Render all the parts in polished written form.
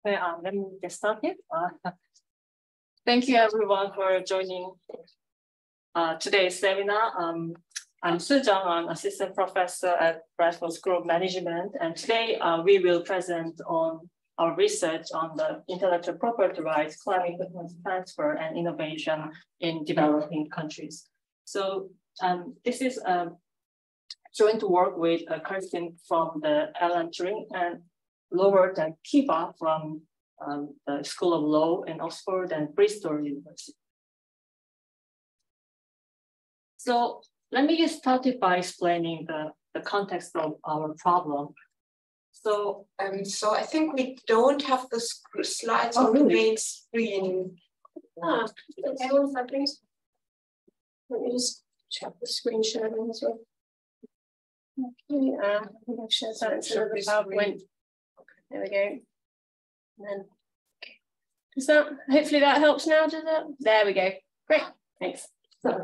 Okay, let me get started. Thank you everyone for joining today's seminar. I'm Su Jung, I'm assistant professor at Bradford School of Management, and today we will present on our research on the intellectual property rights, climate technology transfer, and innovation in developing countries. So this is joint work with Kirsten from the Alan Turing and Robert and Kiva from the School of Law in Oxford and Bristol University. So let me get started by explaining the context of our problem. So, so I think we don't have the slides on the main screen. Okay, one second, please. Let me just check the screen sharing as well. Okay, I think I've shared that instead of the PowerPoint. There we go. And then, okay. Does that, hopefully that helps now, does it? There we go. Great, thanks. So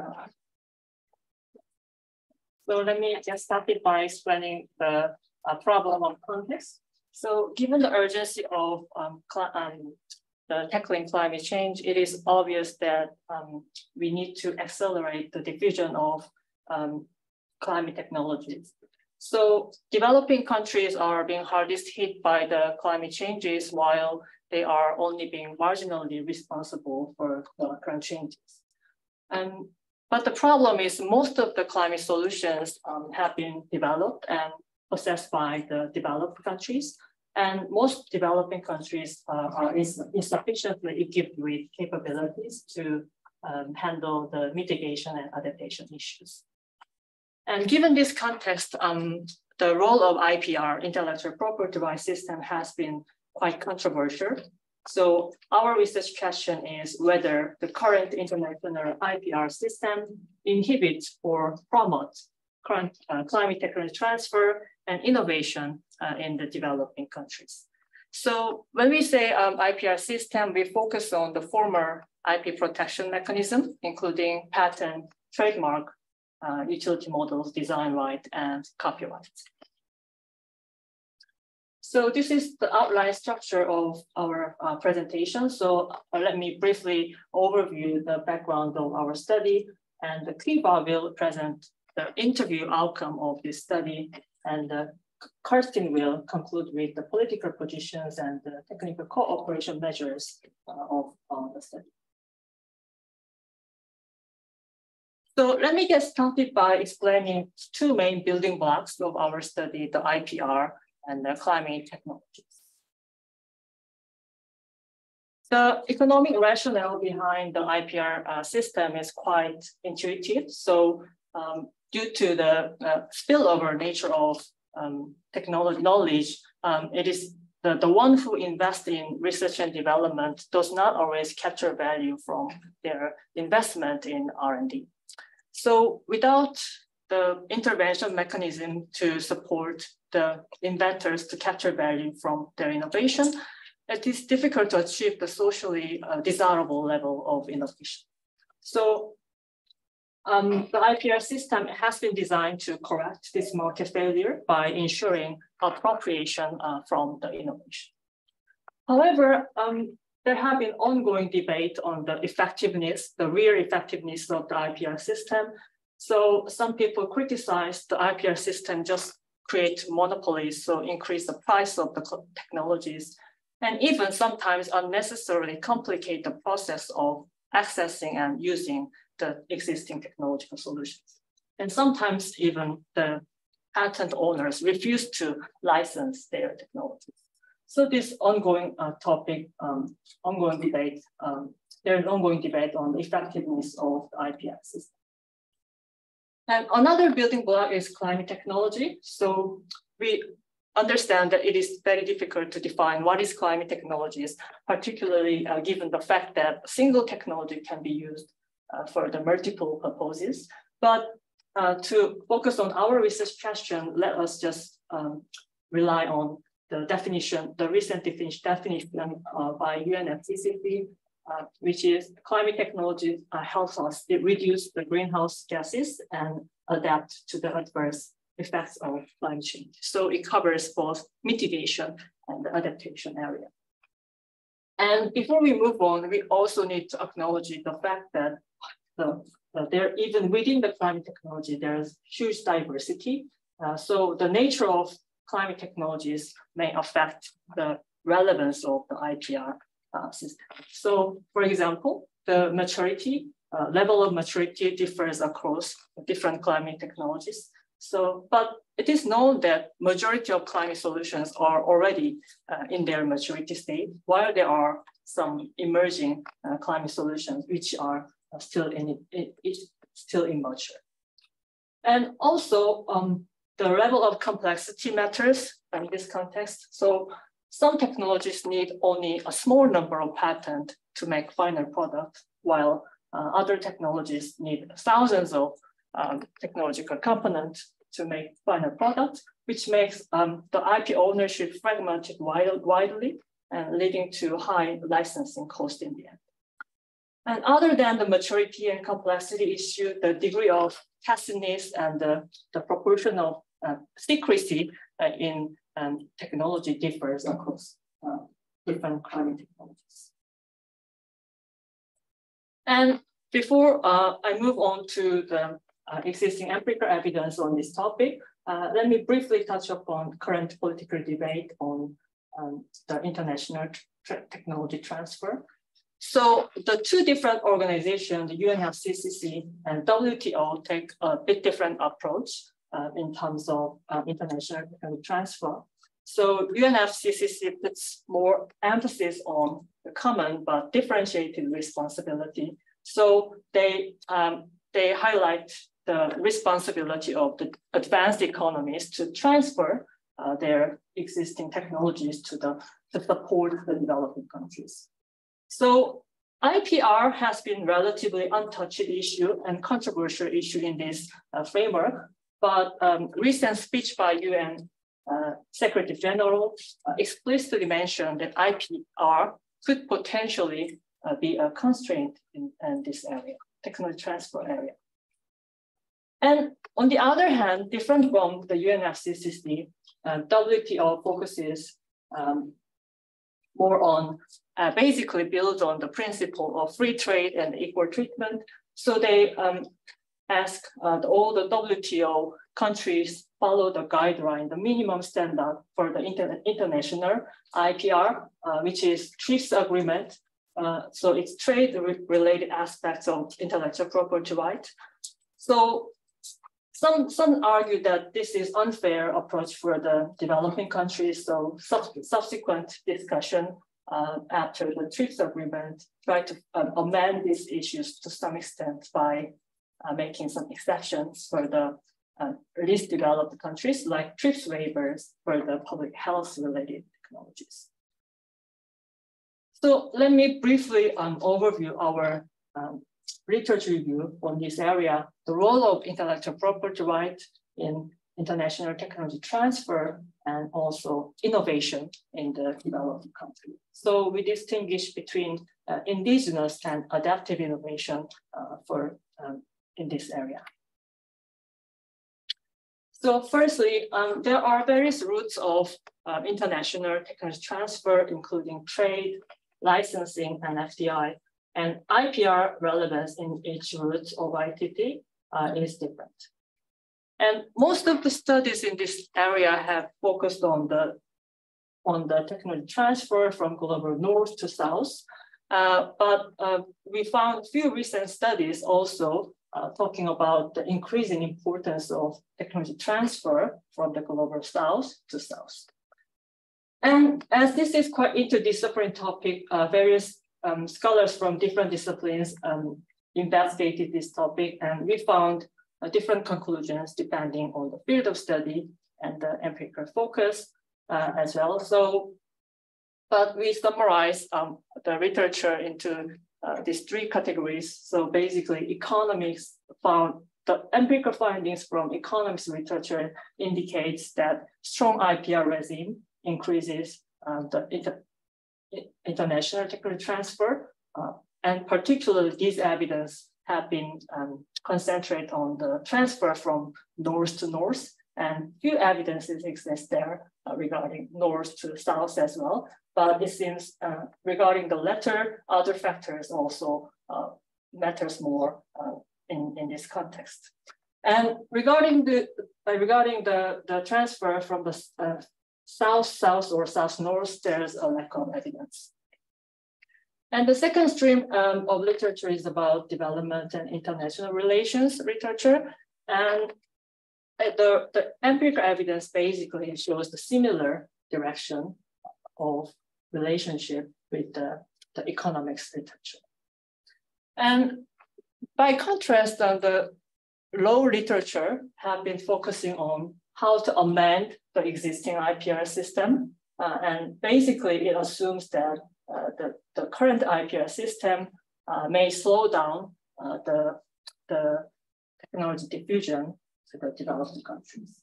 let me get started by explaining the problem of context. So given the urgency of the tackling climate change, it is obvious that we need to accelerate the diffusion of climate technologies. So developing countries are being hardest hit by the climate changes, while they are only being marginally responsible for the current changes. But the problem is most of the climate solutions have been developed and possessed by the developed countries. And most developing countries are insufficiently equipped with capabilities to handle the mitigation and adaptation issues. And given this context, the role of IPR, intellectual property rights system, has been quite controversial. So our research question is whether the current international IPR system inhibits or promotes current climate technology transfer and innovation in the developing countries. So when we say IPR system, we focus on the former IP protection mechanism, including patent, trademark, utility models, design right, and copyright. So this is the outline structure of our presentation. So let me briefly overview the background of our study, and Kiva will present the interview outcome of this study, and Kirsten will conclude with the political positions and the technical cooperation measures of the study. So let me get started by explaining two main building blocks of our study, the IPR and the climate technologies. The economic rationale behind the IPR system is quite intuitive. So due to the spillover nature of technology knowledge, it is the one who invests in research and development does not always capture value from their investment in R&D. So without the intervention mechanism to support the inventors to capture value from their innovation, it is difficult to achieve the socially desirable level of innovation. So the IPR system has been designed to correct this market failure by ensuring appropriation from the innovation. However, there have been ongoing debate on the effectiveness, the real effectiveness of the IPR system. So some people criticize the IPR system just create monopolies, so increase the price of the technologies, and even sometimes unnecessarily complicate the process of accessing and using the existing technological solutions. And sometimes even the patent owners refuse to license their technologies. So this ongoing topic, ongoing debate, there is ongoing debate on the effectiveness of the IPR system. And another building block is climate technology. So we understand that it is very difficult to define what is climate technologies, particularly given the fact that a single technology can be used for the multiple purposes. But to focus on our research question, let us just rely on the definition, the recent definition by UNFCCC, which is climate technology helps us reduce the greenhouse gases and adapt to the adverse effects of climate change. So it covers both mitigation and the adaptation area. And before we move on, we also need to acknowledge the fact that there, even within the climate technology, there's huge diversity. So the nature of climate technologies may affect the relevance of the IPR system. So, for example, the maturity, level of maturity differs across different climate technologies. So, but it is known that majority of climate solutions are already in their maturity state, while there are some emerging climate solutions which are still immature. And also, the level of complexity matters in this context. So some technologies need only a small number of patents to make final products, while other technologies need thousands of technological components to make final products, which makes the IP ownership fragmented widely and leading to high licensing cost in the end. And other than the maturity and complexity issue, the degree of tacitness and the proportion of secrecy in technology differs across different climate technologies. And before I move on to the existing empirical evidence on this topic, let me briefly touch upon current political debate on the international technology transfer. So the two different organizations, the UNFCCC and WTO, take a bit different approach in terms of international technology transfer. So UNFCCC puts more emphasis on the common but differentiated responsibility. So they highlight the responsibility of the advanced economies to transfer their existing technologies to support the developing countries. So IPR has been relatively untouched issue and controversial issue in this framework, but recent speech by UN Secretary General explicitly mentioned that IPR could potentially be a constraint in this area, technology transfer area. And on the other hand, different from the UNFCCC, WTO focuses more on basically builds on the principle of free trade and equal treatment. So they ask all the WTO countries follow the guideline, the minimum standard for the international IPR, which is TRIPS agreement. So it's trade-related aspects of intellectual property right. So some argue that this is unfair approach for the developing countries. So subsequent discussion after the TRIPS agreement try to amend these issues to some extent by making some exceptions for the least developed countries, like TRIPS waivers for the public health related technologies. So let me briefly overview our literature review on this area, the role of intellectual property right in international technology transfer and also innovation in the developing country. So we distinguish between indigenous and adaptive innovation in this area. So firstly, there are various routes of international technology transfer, including trade, licensing, and FDI. And IPR relevance in each route of ITT is different. And most of the studies in this area have focused on the technology transfer from global north to south. But we found a few recent studies also talking about the increasing importance of technology transfer from the global south to south. And as this is quite interdisciplinary topic, various scholars from different disciplines investigated this topic, and we found different conclusions depending on the field of study and the empirical focus as well. So, but we summarize the literature into these three categories. So basically, economics found the empirical findings from economics literature indicates that strong IPR regime increases the international technology transfer, and particularly these evidence have been concentrated on the transfer from north to north and few evidences exist there regarding north to south as well. But it seems regarding the latter, other factors also matters more in this context. And regarding the transfer from the south-south or south-north, there's a lack of evidence. And the second stream of literature is about development and international relations literature. And the empirical evidence basically shows the similar direction of relationship with the economics literature. And by contrast, the law literature have been focusing on how to amend the existing IPR system. And basically it assumes that the current IPR system may slow down the technology diffusion to the developing countries.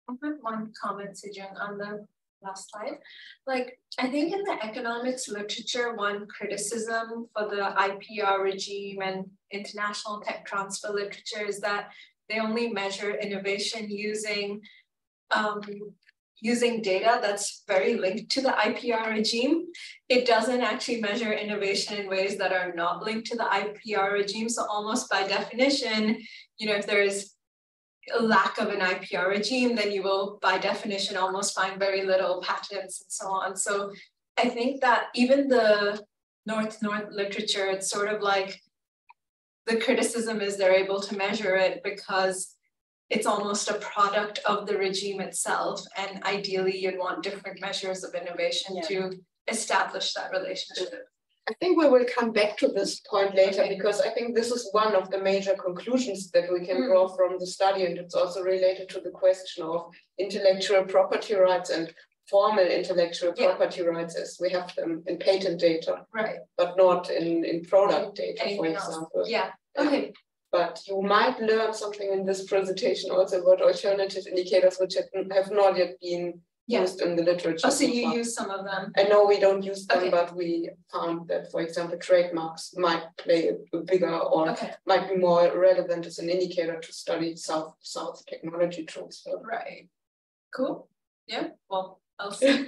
I have one comment, Sejong, on the last slide. Like, I think in the economics literature, one criticism for the IPR regime and international tech transfer literature is that they only measure innovation using data that's very linked to the IPR regime. It doesn't actually measure innovation in ways that are not linked to the IPR regime. So almost by definition, you know, if there is a lack of an IPR regime, then you will, by definition, almost find very little patents and so on. So I think that even the North-North literature, it's sort of like the criticism is they're able to measure it because it's almost a product of the regime itself. And ideally, you'd want different measures of innovation to establish that relationship. I think we will come back to this point later, because I think this is one of the major conclusions that we can draw from the study, and it's also related to the question of intellectual property rights and formal intellectual property rights as we have them in patent data, but not in product data, for example. Okay. But you might learn something in this presentation also about alternative indicators which have not yet been used in the literature. Oh, so you use some of them? I know we don't use them, but we found that, for example, trademarks might play a bigger or might be more relevant as an indicator to study South technology transfer. Right. Cool. Yeah. Well, I'll see.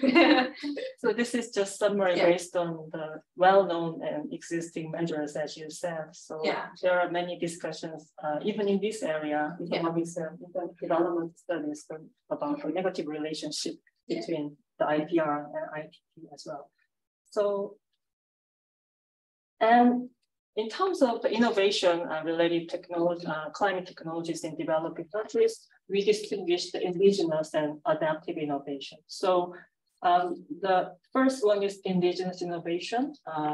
So this is just summary based on the well-known and existing measures, as you said. So there are many discussions, even in this area, economics and development studies about the negative relationship between the IPR and IPT as well. So, and in terms of the innovation related technology, climate technologies in developing countries, we distinguish the indigenous and adaptive innovation. So the first one is indigenous innovation.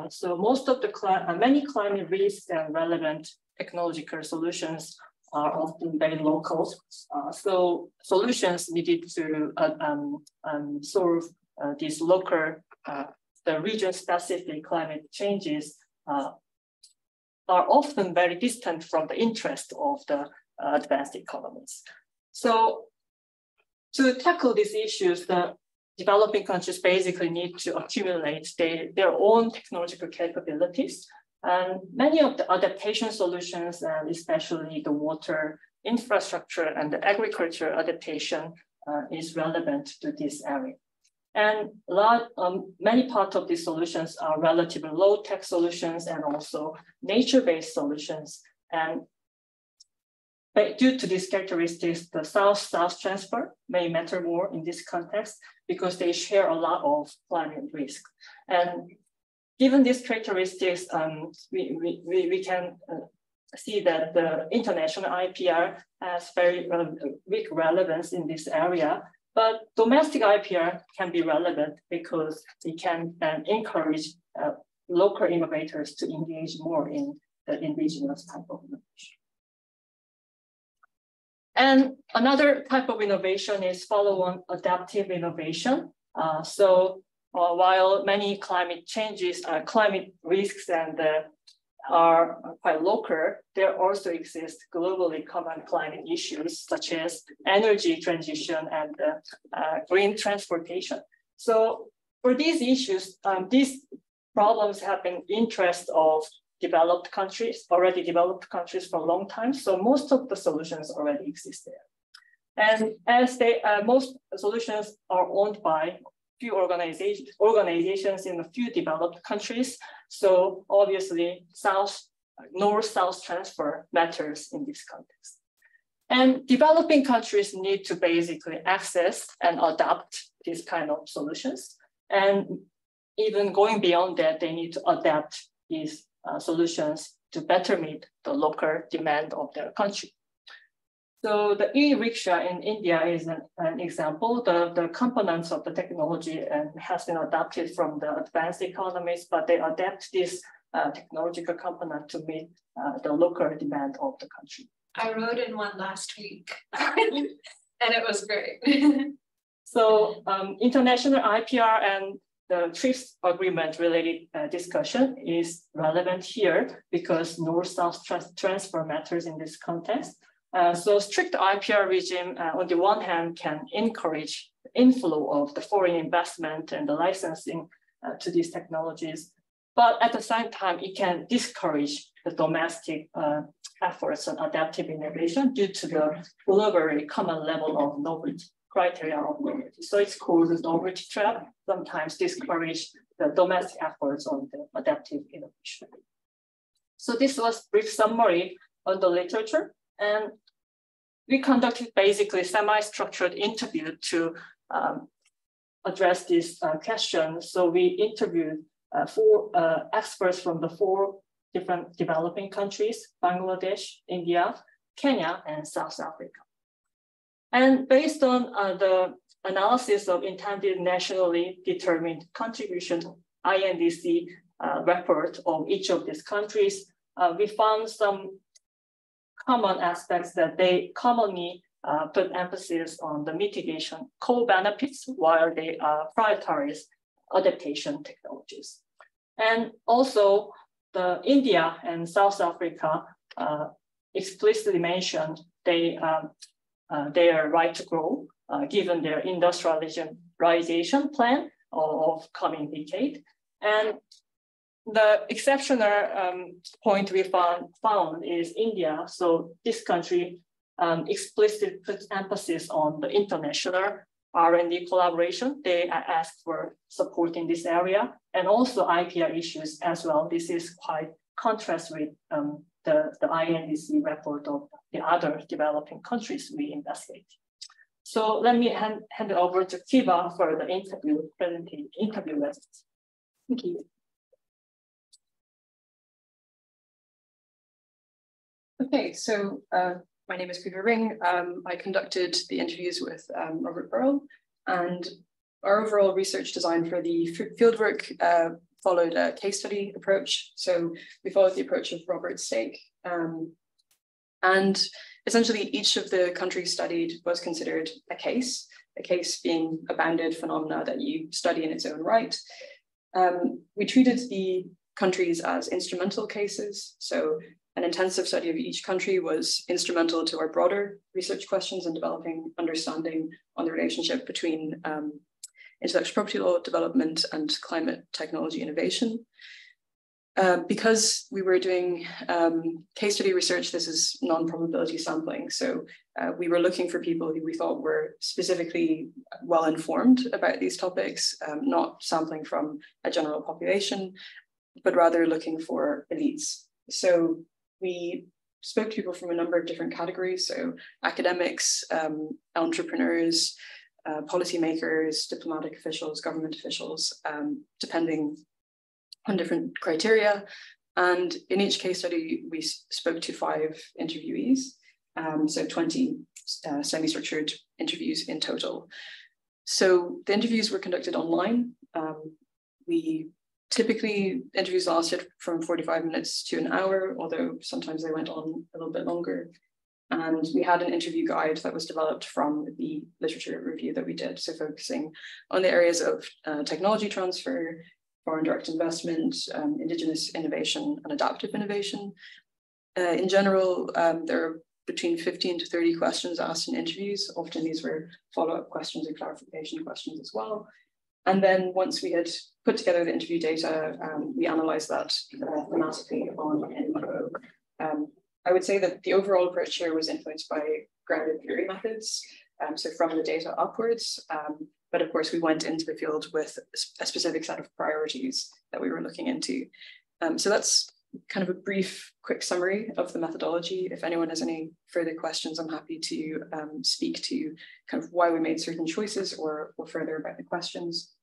So most of the many climate risks and relevant technological solutions are often very local. So solutions needed to solve these local, the region-specific climate changes are often very distant from the interest of the advanced economies. So to tackle these issues, the developing countries basically need to accumulate their own technological capabilities. And many of the adaptation solutions, and especially the water infrastructure and the agriculture adaptation is relevant to this area. And many parts of these solutions are relatively low-tech solutions and also nature-based solutions. And due to these characteristics, the South-South transfer may matter more in this context because they share a lot of climate risk. And given these characteristics, we can see that the international IPR has very weak relevance in this area, but domestic IPR can be relevant because it can encourage local innovators to engage more in the indigenous type of innovation. And another type of innovation is follow-on adaptive innovation. While many climate changes, climate risks are quite local, there also exist globally common climate issues such as energy transition and green transportation. So for these issues, these problems have been interest of already developed countries for a long time. So most of the solutions already exist there. And as most solutions are owned by few organizations in a few developed countries, so obviously north-south transfer matters in this context. And developing countries need to basically access and adopt these kind of solutions. And even going beyond that, they need to adapt these solutions to better meet the local demand of their country. So the e-rickshaw in India is an example. The components of the technology has been adapted from the advanced economies, but they adapt this technological component to meet the local demand of the country. I rode in one last week and it was great. So international IPR and the TRIPS agreement related discussion is relevant here because north-south transfer matters in this context. So strict IPR regime, on the one hand, can encourage the inflow of the foreign investment and the licensing to these technologies. But at the same time, it can discourage the domestic efforts on adaptive innovation due to the globally common level of novelty, criteria of novelty. So it's called the novelty trap, sometimes discourage the domestic efforts on the adaptive innovation. So this was a brief summary on the literature. And we conducted basically semi-structured interview to address this question. So we interviewed 4 experts from the 4 different developing countries: Bangladesh, India, Kenya, and South Africa. And based on the analysis of intended nationally determined contribution INDC report of each of these countries, we found some common aspects that they commonly put emphasis on the mitigation co-benefits while they prioritize adaptation technologies. And also the India and South Africa explicitly mentioned their right to grow given their industrialization plan of coming decade. And the exceptional point we found is India. So this country explicitly puts emphasis on the international R&D collaboration. They asked for support in this area and also IPR issues as well. This is quite contrast with the INDC report of the other developing countries we investigate. So let me hand it over to Kiva for the interview results. Thank you. Okay, so my name is Kiva Ring. I conducted the interviews with Robert Burrell, and our overall research design for the fieldwork followed a case study approach. So we followed the approach of Robert's stake. And essentially each of the countries studied was considered a case being a bounded phenomena that you study in its own right. We treated the countries as instrumental cases. So an intensive study of each country was instrumental to our broader research questions and developing understanding on the relationship between intellectual property law development and climate technology innovation. Because we were doing case study research, this is non-probability sampling. So we were looking for people who we thought were specifically well-informed about these topics, not sampling from a general population, but rather looking for elites. So we spoke to people from a number of different categories. So academics, entrepreneurs, policymakers, diplomatic officials, government officials, depending on different criteria. And in each case study, we spoke to 5 interviewees, so 20 semi-structured interviews in total. So the interviews were conducted online. Typically, interviews lasted from 45 minutes to an hour, although sometimes they went on a little bit longer. And we had an interview guide that was developed from the literature review that we did, so focusing on the areas of technology transfer, foreign direct investment, indigenous innovation, and adaptive innovation. In general, there are between 15 to 30 questions asked in interviews. Often these were follow-up questions and clarification questions as well. And then once we had put together the interview data, we analyzed that thematically on info. I would say that the overall approach here was influenced by grounded theory methods. so from the data upwards. But of course, we went into the field with a specific set of priorities that we were looking into. So that's kind of a brief, quick summary of the methodology. If anyone has any further questions, I'm happy to speak to kind of why we made certain choices or further about the questions.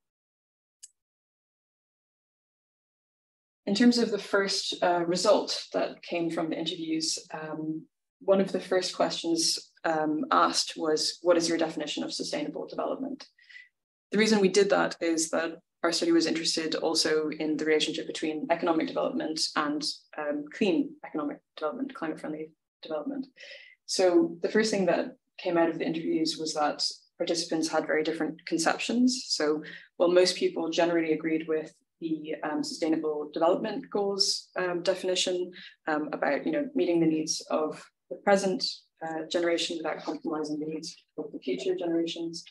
In terms of the first result that came from the interviews, one of the first questions asked was, what is your definition of sustainable development? The reason we did that is that our study was interested also in the relationship between economic development and clean economic development, climate-friendly development. So the first thing that came out of the interviews was that participants had very different conceptions. So while most people generally agreed with the sustainable development goals definition about meeting the needs of the present generation without compromising the needs of the future generations,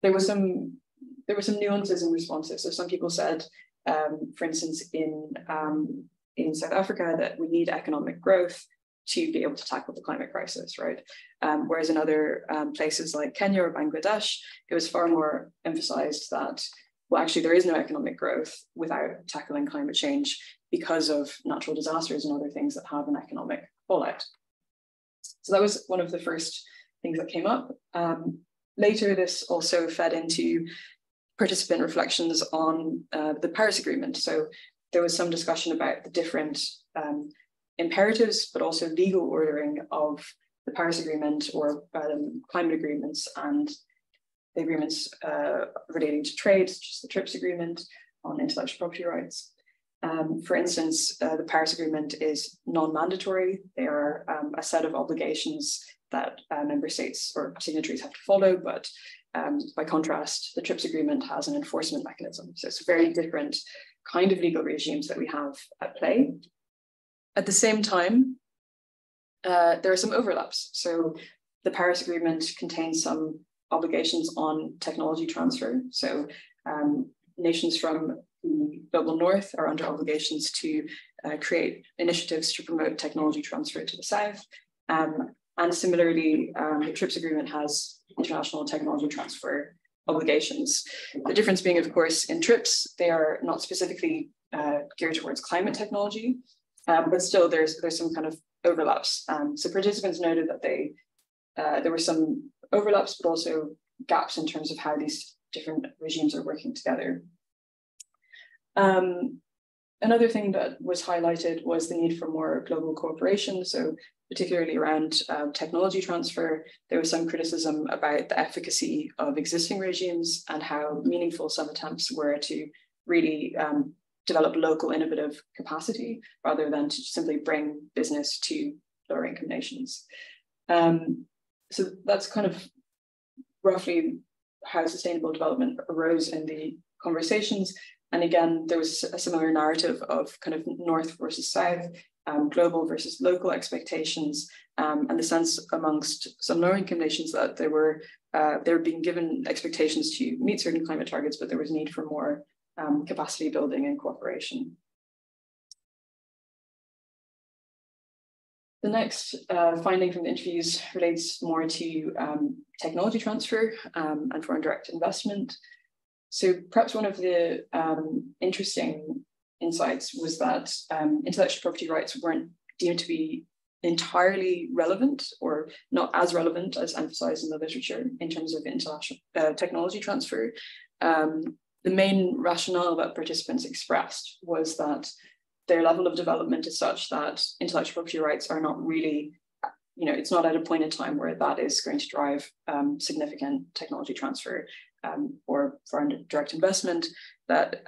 there were some nuances in responses. So some people said, for instance, in South Africa, that we need economic growth to be able to tackle the climate crisis, right? Whereas in other places like Kenya or Bangladesh, it was far more emphasized that, well, actually, there is no economic growth without tackling climate change because of natural disasters and other things that have an economic fallout. So that was one of the first things that came up. Later, this also fed into participant reflections on the Paris Agreement. So there was some discussion about the different imperatives, but also legal ordering of the Paris Agreement or climate agreements and the agreements relating to trade, such as the TRIPS Agreement on intellectual property rights. For instance, the Paris Agreement is non-mandatory. They are a set of obligations that member states or signatories have to follow, but by contrast, the TRIPS Agreement has an enforcement mechanism. So it's a very different kind of legal regimes that we have at play. At the same time, there are some overlaps. So the Paris Agreement contains some obligations on technology transfer. So nations from the global north are under obligations to create initiatives to promote technology transfer to the south. And similarly, the TRIPS Agreement has international technology transfer obligations. The difference being, of course, in TRIPS, they are not specifically geared towards climate technology, but still there's some kind of overlaps. So participants noted that there were some overlaps, but also gaps in terms of how these different regimes are working together. Another thing that was highlighted was the need for more global cooperation. So particularly around technology transfer, there was some criticism about the efficacy of existing regimes and how meaningful some attempts were to really develop local innovative capacity rather than to simply bring business to lower income nations. So that's kind of roughly how sustainable development arose in the conversations. And again, there was a similar narrative of kind of North versus South, global versus local expectations, and the sense amongst some lower income nations that they were being given expectations to meet certain climate targets, but there was need for more capacity building and cooperation. The next finding from the interviews relates more to technology transfer and foreign direct investment. So perhaps one of the interesting insights was that intellectual property rights weren't deemed to be entirely relevant or not as relevant as emphasized in the literature in terms of international technology transfer. The main rationale that participants expressed was that their level of development is such that intellectual property rights are not really, it's not at a point in time where that is going to drive significant technology transfer or foreign direct investment, that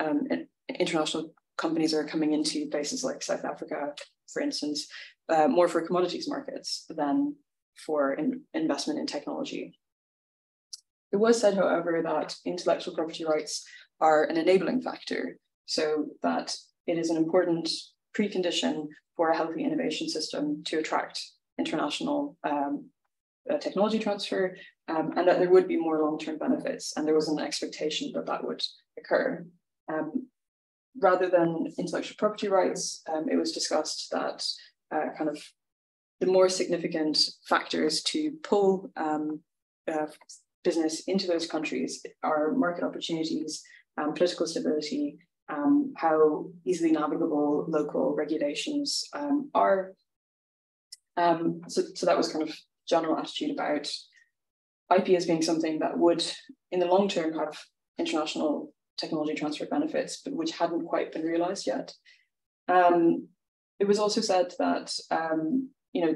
international companies are coming into places like South Africa, for instance, more for commodities markets than for investment in technology. It was said, however, that intellectual property rights are an enabling factor, so that it is an important precondition for a healthy innovation system to attract international technology transfer, and that there would be more long-term benefits, and there was an expectation that that would occur. Rather than intellectual property rights, it was discussed that kind of the more significant factors to pull business into those countries are market opportunities, political stability, how easily navigable local regulations are. So that was kind of general attitude about IP as being something that would, in the long term, have international technology transfer benefits, but which hadn't quite been realized yet. It was also said that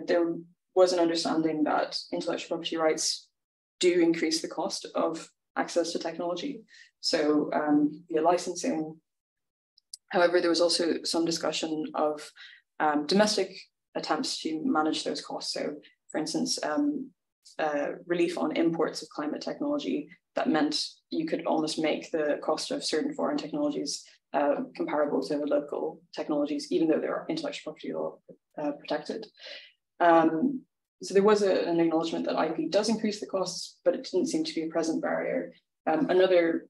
there was an understanding that intellectual property rights do increase the cost of access to technology, so via licensing. However, there was also some discussion of domestic attempts to manage those costs. So, for instance, relief on imports of climate technology that meant you could almost make the cost of certain foreign technologies comparable to local technologies, even though they are intellectual property law protected. So there was an acknowledgement that IP does increase the costs, but it didn't seem to be a present barrier. Another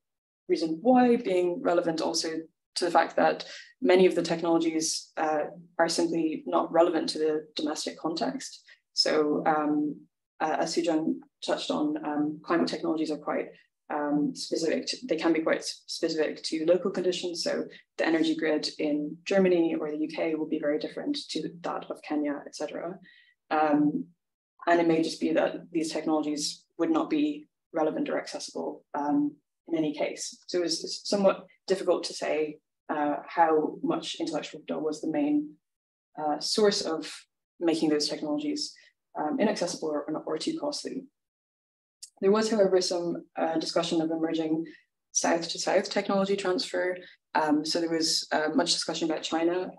reason why being relevant also to the fact that many of the technologies are simply not relevant to the domestic context. So as Sujung touched on, climate technologies are quite specific. They can be quite specific to local conditions. So the energy grid in Germany or the UK will be very different to that of Kenya, etc. And it may just be that these technologies would not be relevant or accessible in any case. So it's somewhat difficult to say how much intellectual property was the main source of making those technologies inaccessible or too costly. There was, however, some discussion of emerging south-to-south technology transfer. So there was much discussion about China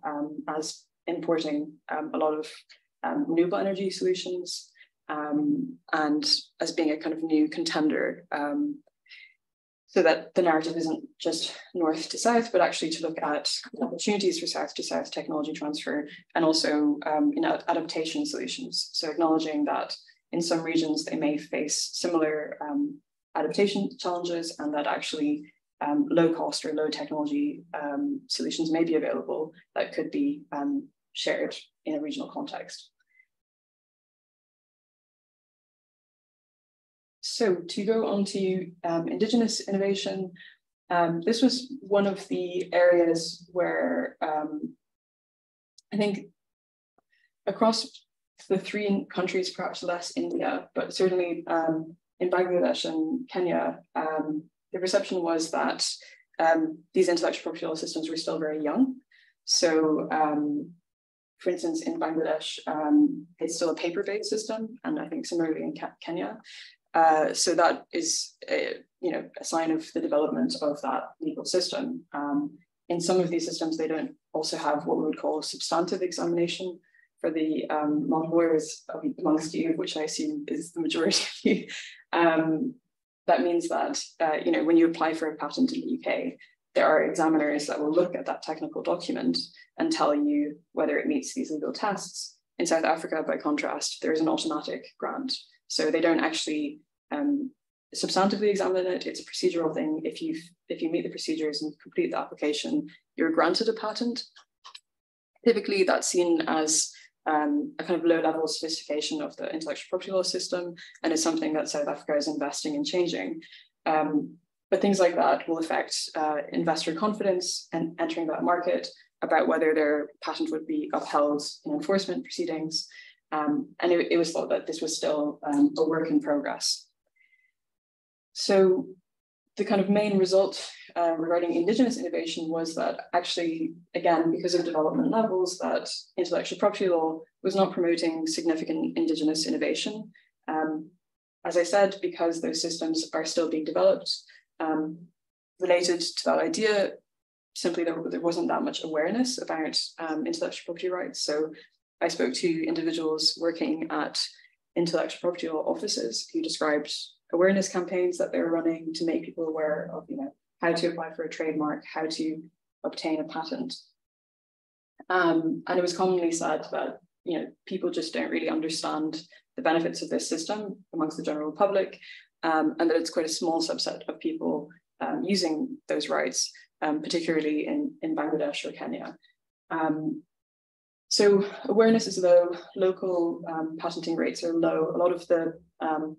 as importing a lot of renewable energy solutions and as being a kind of new contender, so that the narrative isn't just north to south, but actually to look at opportunities for south-to-south technology transfer and also adaptation solutions. So acknowledging that in some regions they may face similar adaptation challenges, and that actually low cost or low technology solutions may be available that could be shared in a regional context. So to go on to Indigenous innovation, this was one of the areas where I think across the three countries, perhaps less India, but certainly in Bangladesh and Kenya, the perception was that these intellectual property law systems were still very young. So for instance, in Bangladesh, it's still a paper-based system, and I think similarly in Kenya. So that is a sign of the development of that legal system. In some of these systems, they don't also have what we would call substantive examination for the non-lawyers amongst you, which I assume is the majority of you. That means that when you apply for a patent in the UK, there are examiners that will look at that technical document and tell you whether it meets these legal tests. In South Africa, by contrast, there is an automatic grant. So they don't actually substantively examine it. It's a procedural thing. If you meet the procedures and complete the application, you're granted a patent. Typically, that's seen as a kind of low-level sophistication of the intellectual property law system, and it's something that South Africa is investing in changing. But things like that will affect investor confidence and entering that market about whether their patent would be upheld in enforcement proceedings. And it was thought that this was still a work in progress. So the kind of main result regarding Indigenous innovation was that actually, again, because of development levels, that intellectual property law was not promoting significant Indigenous innovation. As I said, because those systems are still being developed, related to that idea, simply there wasn't that much awareness about intellectual property rights. So I spoke to individuals working at intellectual property law offices who described awareness campaigns that they were running to make people aware of, how to apply for a trademark, how to obtain a patent. And it was commonly said that, people just don't really understand the benefits of this system amongst the general public, and that it's quite a small subset of people using those rights, particularly in Bangladesh or Kenya. So awareness is low, local patenting rates are low. A lot of the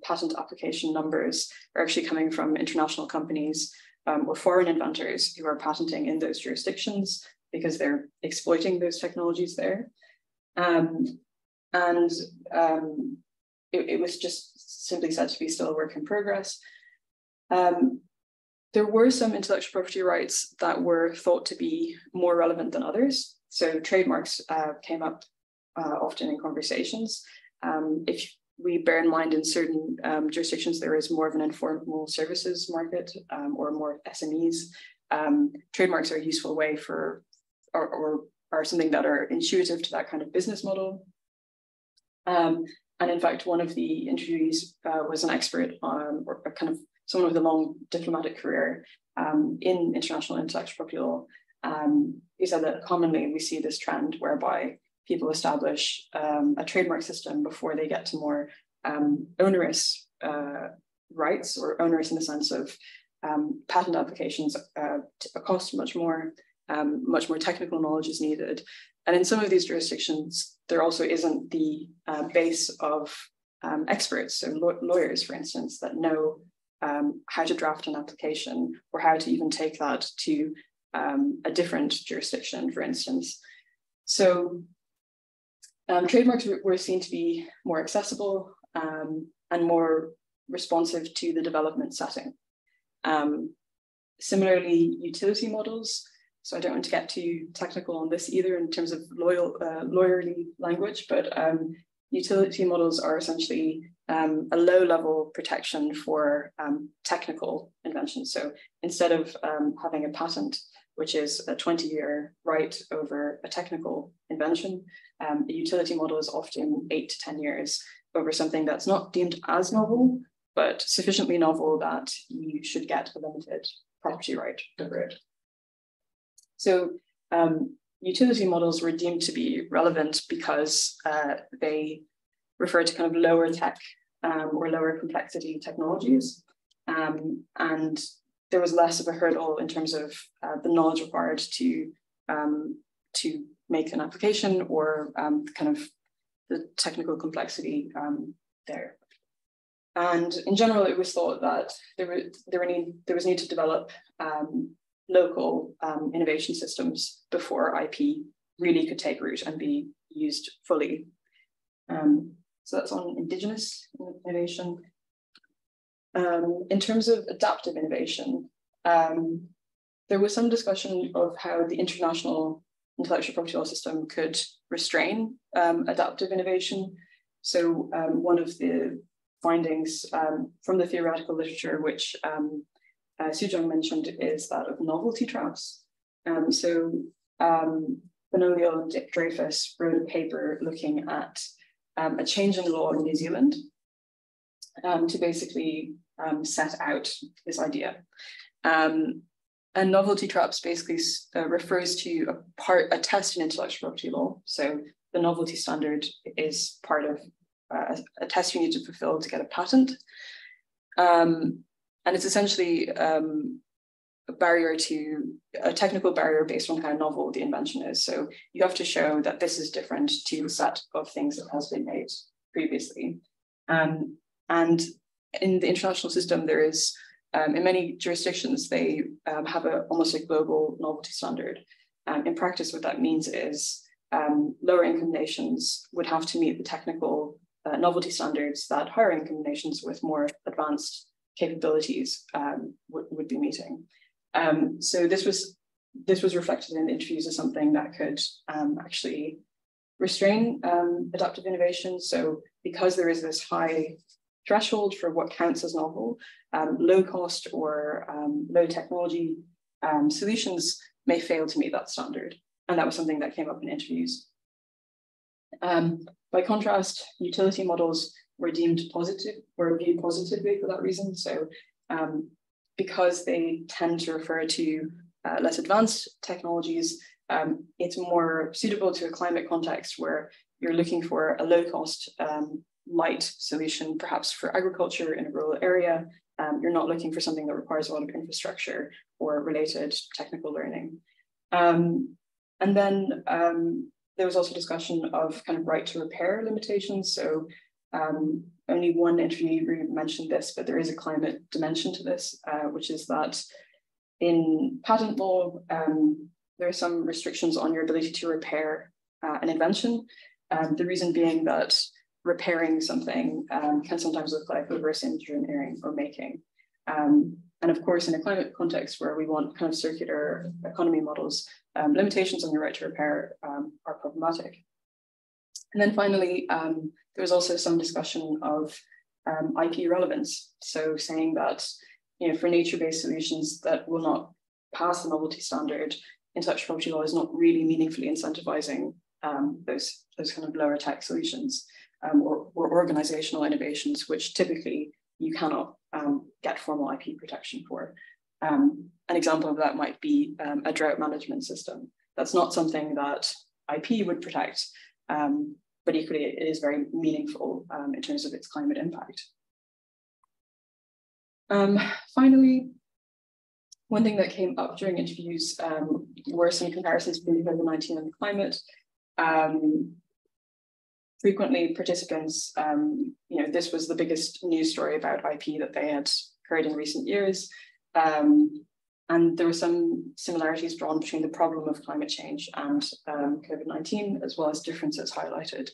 patent application numbers are actually coming from international companies or foreign inventors who are patenting in those jurisdictions because they're exploiting those technologies there. It was just simply said to be still a work in progress. There were some intellectual property rights that were thought to be more relevant than others. So trademarks came up often in conversations. If we bear in mind in certain jurisdictions, there is more of an informal services market or more SMEs. Trademarks are a useful way for, or are something that are intuitive to that kind of business model. And in fact, one of the interviewees was an expert on, or kind of someone with a long diplomatic career in international intellectual property law. He said that commonly we see this trend whereby people establish a trademark system before they get to more onerous rights, or onerous in the sense of patent applications cost much more technical knowledge is needed. And in some of these jurisdictions, there also isn't the base of experts, so lawyers, for instance, that know how to draft an application or how to even take that to a different jurisdiction, for instance. So trademarks were seen to be more accessible and more responsive to the development setting. Similarly, utility models. So I don't want to get too technical on this either in terms of lawyerly language, but utility models are essentially a low-level protection for technical inventions. So instead of having a patent, which is a 20-year right over a technical invention, a utility model is often 8 to 10 years over something that's not deemed as novel, but sufficiently novel that you should get a limited property right over it. So utility models were deemed to be relevant because they refer to kind of lower tech or lower complexity technologies. And there was less of a hurdle in terms of the knowledge required to make an application or kind of the technical complexity there. And in general, it was thought that there was need to develop local innovation systems before IP really could take root and be used fully. So that's on indigenous innovation. In terms of adaptive innovation, there was some discussion of how the international intellectual property law system could restrain adaptive innovation. So one of the findings from the theoretical literature, which Sujong mentioned, is that of novelty traps. So Benoliel and Dreyfus wrote a paper looking at a change in law in New Zealand to basically set out this idea. And novelty traps basically refers to a test in intellectual property law. So the novelty standard is part of a test you need to fulfill to get a patent. And it's essentially a technical barrier based on how novel the invention is. So you have to show that this is different to the set of things that has been made previously. And in the international system, there is, in many jurisdictions, they have almost a global novelty standard. In practice, what that means is lower income nations would have to meet the technical novelty standards that higher income nations with more advanced capabilities would be meeting. So this was reflected in interviews as something that could actually restrain adaptive innovation. So because there is this high threshold for what counts as novel, low cost or low technology solutions may fail to meet that standard. And that was something that came up in interviews. By contrast, utility models were deemed positive, were viewed positively for that reason. So because they tend to refer to less advanced technologies, it's more suitable to a climate context where you're looking for a low cost, light solution, perhaps for agriculture in a rural area. You're not looking for something that requires a lot of infrastructure or related technical learning. And then there was also discussion of kind of right to repair limitations. So only one interview mentioned this, but there is a climate dimension to this, which is that in patent law, there are some restrictions on your ability to repair an invention. The reason being that repairing something can sometimes look like reverse engineering or making. And of course, in a climate context where we want kind of circular economy models, limitations on your right to repair are problematic. And then finally, there was also some discussion of IP relevance. So saying that, for nature-based solutions that will not pass the novelty standard, intellectual property law is not really meaningfully incentivizing those kind of lower tech solutions or organizational innovations, which typically you cannot get formal IP protection for. An example of that might be a drought management system. That's not something that IP would protect, but equally it is very meaningful in terms of its climate impact. Finally, one thing that came up during interviews were some comparisons between COVID-19 and the climate. Frequently participants, this was the biggest news story about IP that they had heard in recent years. And there were some similarities drawn between the problem of climate change and COVID-19, as well as differences highlighted.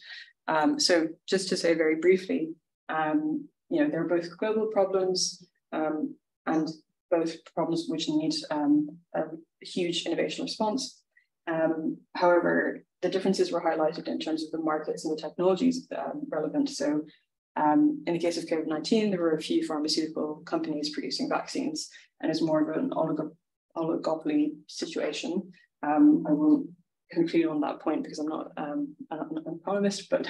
So just to say very briefly, they're both global problems and both problems which need a huge innovation response. However, the differences were highlighted in terms of the markets and the technologies relevant. So in the case of COVID-19, there were a few pharmaceutical companies producing vaccines, and it's more of an oligopoly situation. I won't conclude on that point because I'm not an economist, but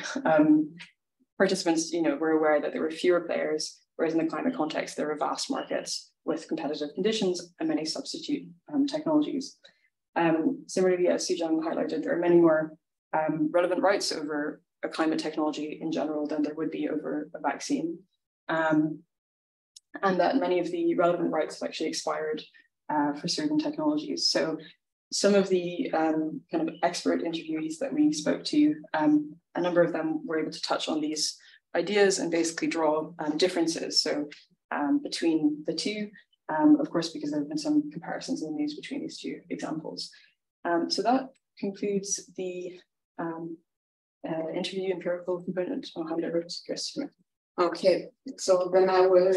participants were aware that there were fewer players, whereas in the climate context, there were vast markets with competitive conditions and many substitute technologies. Similarly, as Sujang highlighted, there are many more relevant rights over a climate technology in general than there would be over a vaccine. And that many of the relevant rights have actually expired for certain technologies. So some of the kind of expert interviewees that we spoke to, a number of them were able to touch on these ideas and basically draw differences. So between the two, of course, because there have been some comparisons in the news between these two examples. So that concludes the interview empirical component. I'll hand it over to Christopher. Okay, so then I will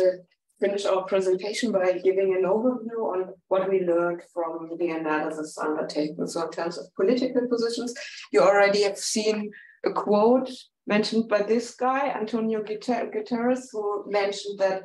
finish our presentation by giving an overview on what we learned from the analysis undertaken. So in terms of political positions, you already have seen a quote mentioned by this guy, Antonio Guterres, who mentioned that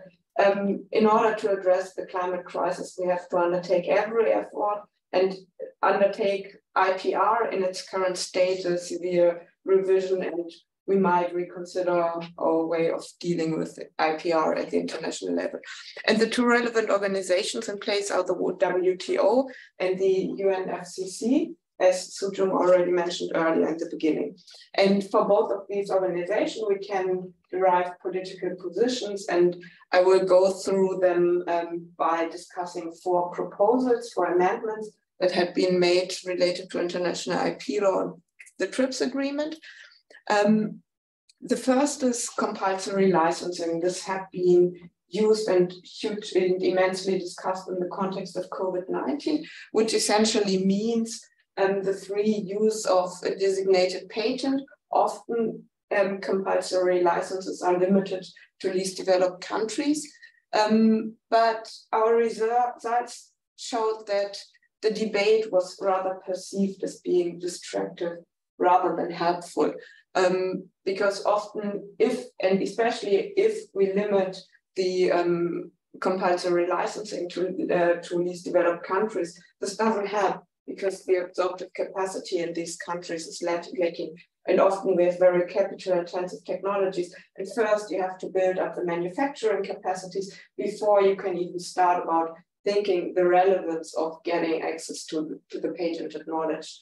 in order to address the climate crisis, we have to undertake every effort and undertake IPR in its current state, a severe revision, and we might reconsider our way of dealing with the IPR at the international level. And the two relevant organizations in place are the WTO and the UNFCCC, as Sujung already mentioned earlier in the beginning. And for both of these organizations, we can derive political positions, and I will go through them by discussing 4 proposals for amendments that have been made related to international IP law, the TRIPS agreement. The first is compulsory licensing. This had been used and immensely discussed in the context of COVID-19, which essentially means the free use of a designated patent. Often compulsory licenses are limited to least developed countries. But our results showed that the debate was rather perceived as being destructive rather than helpful. Because often especially if we limit the compulsory licensing to least developed countries, this doesn't help because the absorptive capacity in these countries is lacking. And often we have very capital intensive technologies. And first you have to build up the manufacturing capacities before you can even start about thinking the relevance of getting access to the patented knowledge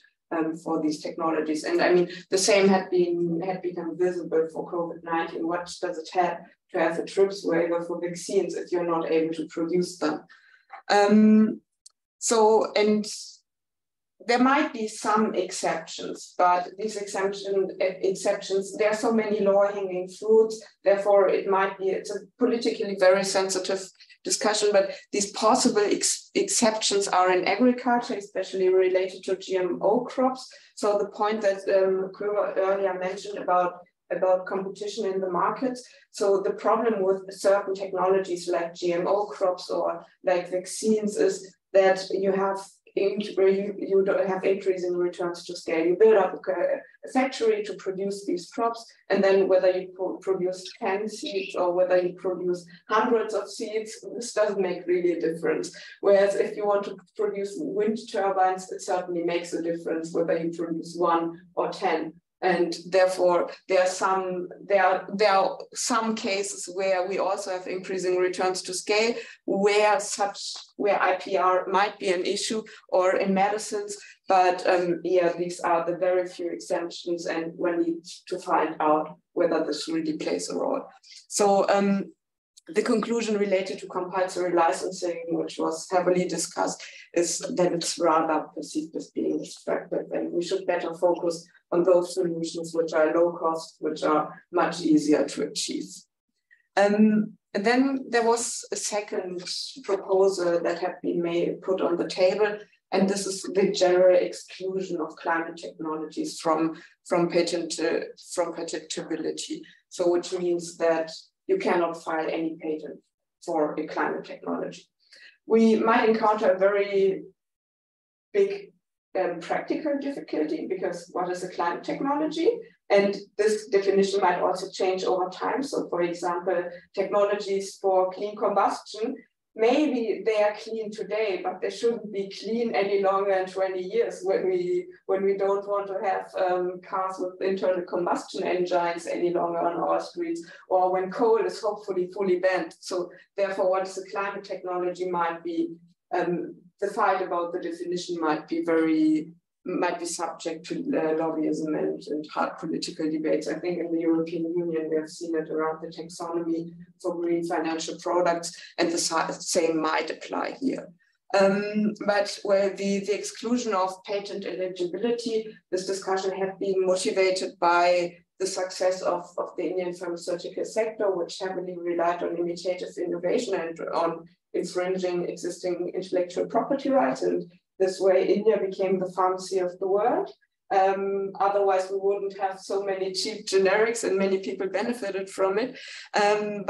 for these technologies. And I mean, the same had become visible for COVID-19. What does it have to have a TRIPS waiver for vaccines if you're not able to produce them? there might be some exceptions, but these exceptions, there are so many low-hanging fruits, therefore it's a politically very sensitive discussion, but these possible exceptions are in agriculture, especially related to GMO crops. So the point that Köber earlier mentioned about competition in the markets. So the problem with certain technologies like GMO crops or like vaccines is that you don't have increasing returns to scale. You build up a factory to produce these crops, and then whether you produce 10 seeds or whether you produce hundreds of seeds, this doesn't make really a difference. Whereas if you want to produce wind turbines, it certainly makes a difference whether you produce 1 or 10. And therefore, there are some cases where we also have increasing returns to scale, where IPR might be an issue, or in medicines. But yeah, these are the very few exemptions, and we need to find out whether this really plays a role. So the conclusion related to compulsory licensing, which was heavily discussed, is that it's rather perceived as being destructive, and we should better focus on those solutions which are low cost, which are much easier to achieve. And then there was a second proposal that had been put on the table, and this is the general exclusion of climate technologies from patentability. So which means that you cannot file any patent for a climate technology. We might encounter a very big practical difficulty, because what is a climate technology? And this definition might also change over time. So for example, technologies for clean combustion, maybe they are clean today, but they shouldn't be clean any longer in 20 years when we don't want to have cars with internal combustion engines any longer on our streets, or when coal is hopefully fully banned. So therefore, what is a climate technology might be, the fight about the definition might be subject to lobbyism and hard political debates. I think in the European Union, we have seen it around the taxonomy for green financial products, and the same might apply here. But where the exclusion of patent eligibility, this discussion had been motivated by the success of the Indian pharmaceutical sector, which heavily relied on imitative innovation and on infringing existing intellectual property rights. And this way, India became the pharmacy of the world. Otherwise, we wouldn't have so many cheap generics, and many people benefited from it. Yeah, in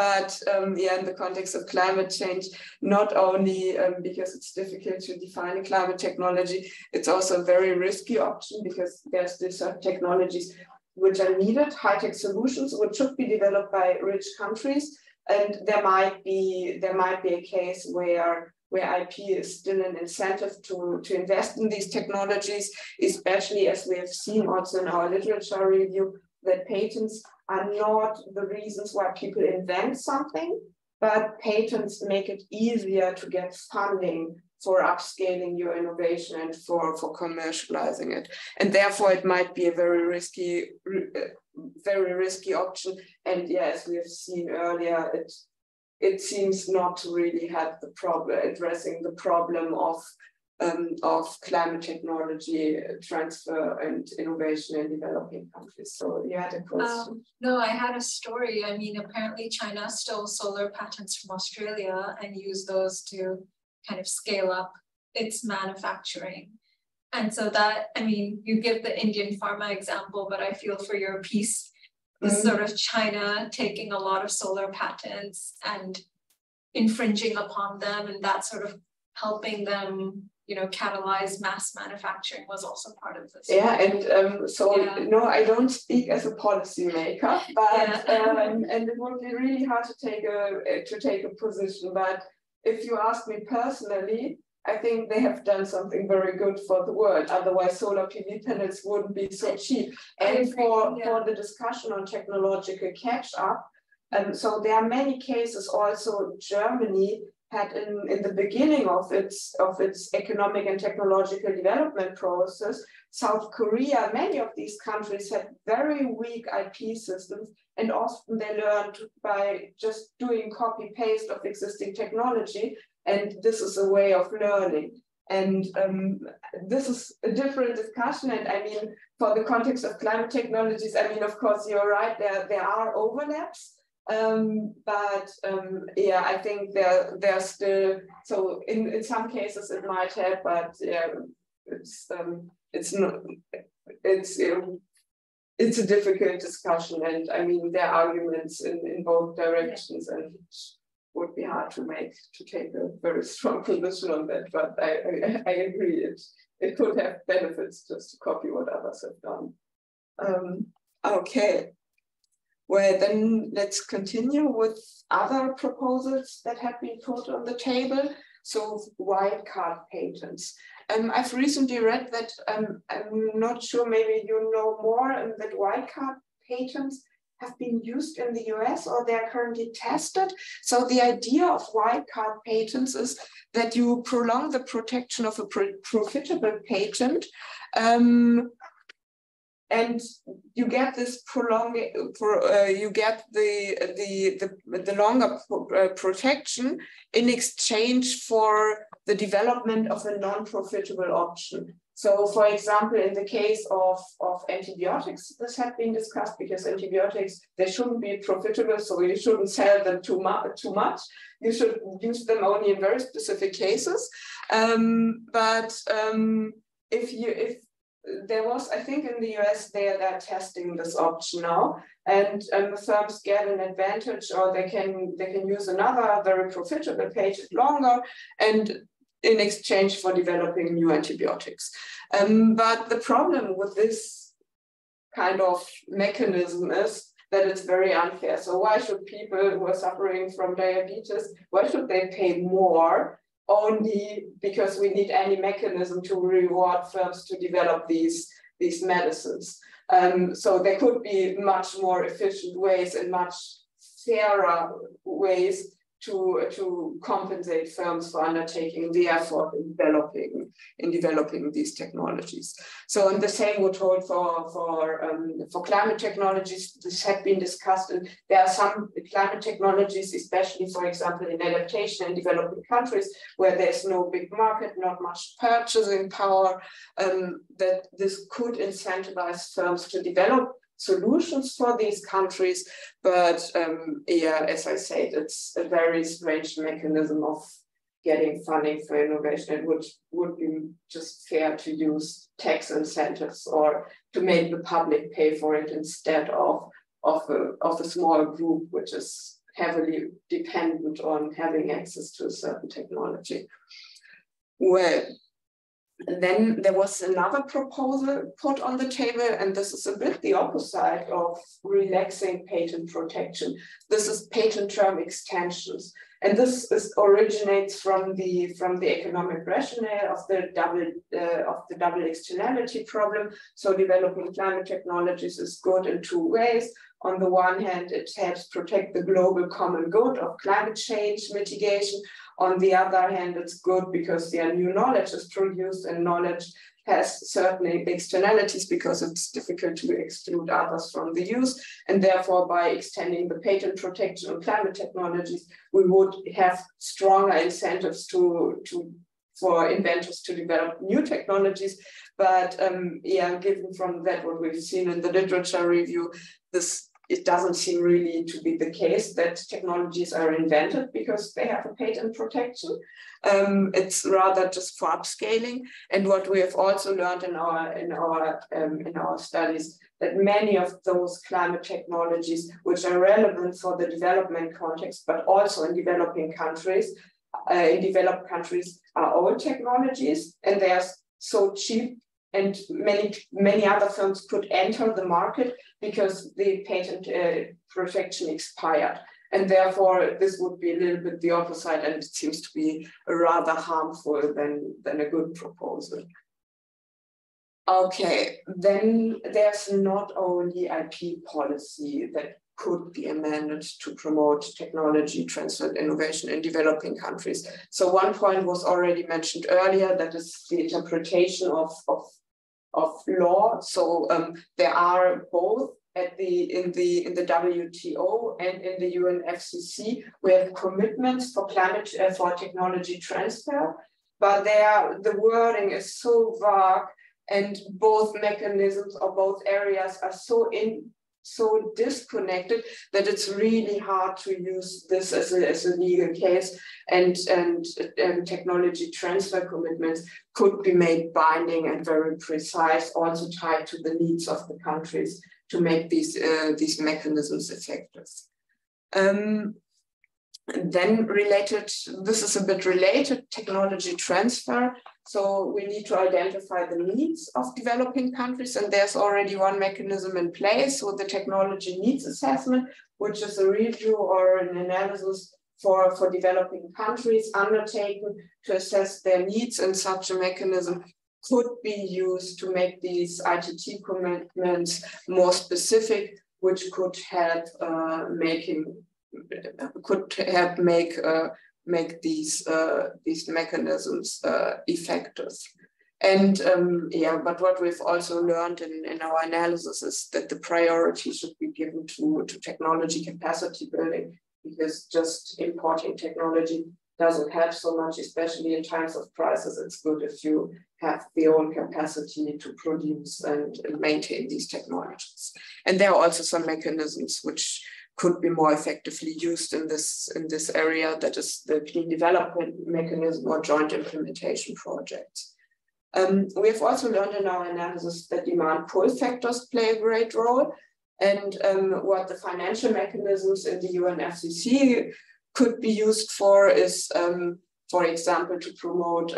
the context of climate change, not only because it's difficult to define a climate technology, it's also a very risky option, because there's still certain technologies which are needed, high-tech solutions, which should be developed by rich countries. And there might be a case where IP is still an incentive to invest in these technologies, especially as we have seen also in our literature review, that patents are not the reasons why people invent something, but patents make it easier to get funding for upscaling your innovation and for commercializing it. And therefore it might be a very risky option. And yeah, as we have seen earlier, it seems not to really have the problem, addressing the problem of climate technology transfer and innovation in developing countries. So you had a question. No, I had a story. I mean, apparently China stole solar patents from Australia and used those to kind of scale up its manufacturing. And so that, I mean, you give the Indian pharma example, but I feel for your piece, this sort of China taking a lot of solar patents and infringing upon them, and that sort of helping them, you know, catalyze mass manufacturing was also part of this. Yeah, and no, I don't speak as a policymaker, but and it would be really hard to take a position. But if you ask me personally, I think they have done something very good for the world. Otherwise, solar PV panels wouldn't be so cheap. And for the discussion on technological catch-up, so there are many cases. Also, Germany had in the beginning of its economic and technological development process. South Korea, many of these countries had very weak IP systems, and often they learned by just doing copy-paste of existing technology. And this is a way of learning. And this is a different discussion. And I mean, for the context of climate technologies, I mean, of course, you're right, there are overlaps. Yeah, I think there's still, so in some cases it might help, but yeah, it's not, it's a difficult discussion. And I mean, there are arguments in both directions, and it would be hard to take a very strong position on that, but I agree, it could have benefits just to copy what others have done. Okay. Well, then let's continue with other proposals that have been put on the table. So wildcard patents. I've recently read that, I'm not sure, maybe you know more, that wildcard patents have been used in the US, or they are currently tested. So the idea of wildcard patents is that you prolong the protection of a profitable patent, and you get this you get the longer protection in exchange for the development of a non-profitable option. So, for example, in the case of antibiotics, this had been discussed, because antibiotics, they shouldn't be profitable, so you shouldn't sell them too much. You should use them only in very specific cases. If there was, I think in the US, they're testing this option now, and firms get an advantage, or they can use another very profitable patent longer, and in exchange for developing new antibiotics. But the problem with this kind of mechanism is that it's very unfair. So why should people who are suffering from diabetes, why should they pay more only because we need any mechanism to reward firms to develop these medicines? So there could be much more efficient ways and much fairer ways to compensate firms for undertaking the effort in developing these technologies. So, and the same would hold for climate technologies. This had been discussed, and there are some climate technologies, especially, for example, in adaptation in developing countries, where there's no big market, not much purchasing power, that this could incentivize firms to develop solutions for these countries. But yeah, as I said, it's a very strange mechanism of getting funding for innovation. It would be just fair to use tax incentives, or to make the public pay for it, instead of a small group which is heavily dependent on having access to a certain technology. Well, then there was another proposal put on the table, and this is a bit the opposite of relaxing patent protection. This is patent term extensions. And this originates from the economic rationale of the double externality problem. So developing climate technologies is good in two ways. On the one hand, it helps protect the global common good of climate change mitigation. On the other hand, it's good because new knowledge is produced, and knowledge has certain externalities because it's difficult to exclude others from the use. And therefore, by extending the patent protection on climate technologies, we would have stronger incentives for inventors to develop new technologies. But yeah, given from that what we've seen in the literature review, it doesn't seem really to be the case that technologies are invented because they have a patent protection. It's rather just for upscaling. And what we have also learned in our studies, that many of those climate technologies, which are relevant for the development context, but also in developing countries, developed countries, are old technologies, and they are so cheap, and many other firms could enter the market because the patent protection expired. And therefore, this would be a little bit the opposite, and it seems to be rather harmful than a good proposal. Okay, then there's not only IP policy that could be amended to promote technology transfer and innovation in developing countries. So one point was already mentioned earlier, that is the interpretation of law. So there are both in the WTO and in the UNFCCC, we have commitments for technology transfer. but the wording is so vague, and both mechanisms or both areas are so disconnected that it's really hard to use this as a legal case, and technology transfer commitments could be made binding and very precise, also tied to the needs of the countries to make these mechanisms effective. And then this is a bit related, technology transfer. So we need to identify the needs of developing countries, and there's already one mechanism in place, so the technology needs assessment, which is a review or an analysis for developing countries undertaken to assess their needs, and such a mechanism could be used to make these ITT commitments more specific, which could help make these mechanisms effective. And but what we've also learned in our analysis is that the priority should be given to technology capacity building, because just importing technology doesn't help so much, especially in times of crisis. It's good if you have the own capacity to produce and maintain these technologies. And there are also some mechanisms which could be more effectively used in this area, that is the clean development mechanism or joint implementation projects. We have also learned in our analysis that demand pull factors play a great role, and what the financial mechanisms in the UNFCCC could be used for is, for example, to promote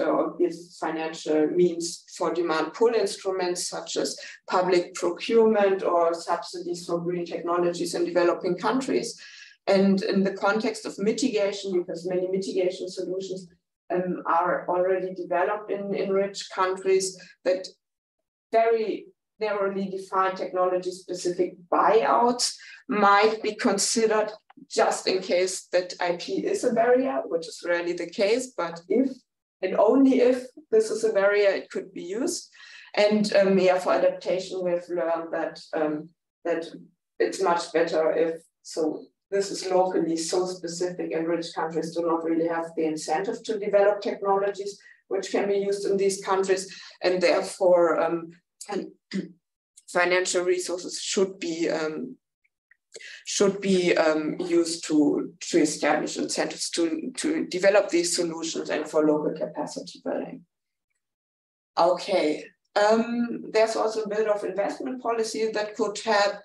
or give financial means for demand pull instruments such as public procurement or subsidies for green technologies in developing countries. And in the context of mitigation, because many mitigation solutions are already developed in rich countries, that very narrowly defined technology-specific buyouts might be considered, just in case that IP is a barrier, which is rarely the case, but if and only if this is a barrier, it could be used. And for adaptation, we've learned that that it's much better if this is locally so specific, and rich countries do not really have the incentive to develop technologies which can be used in these countries, and therefore financial resources should be used to establish incentives to develop these solutions and for local capacity building. Okay, there's also a bit of investment policy that could help,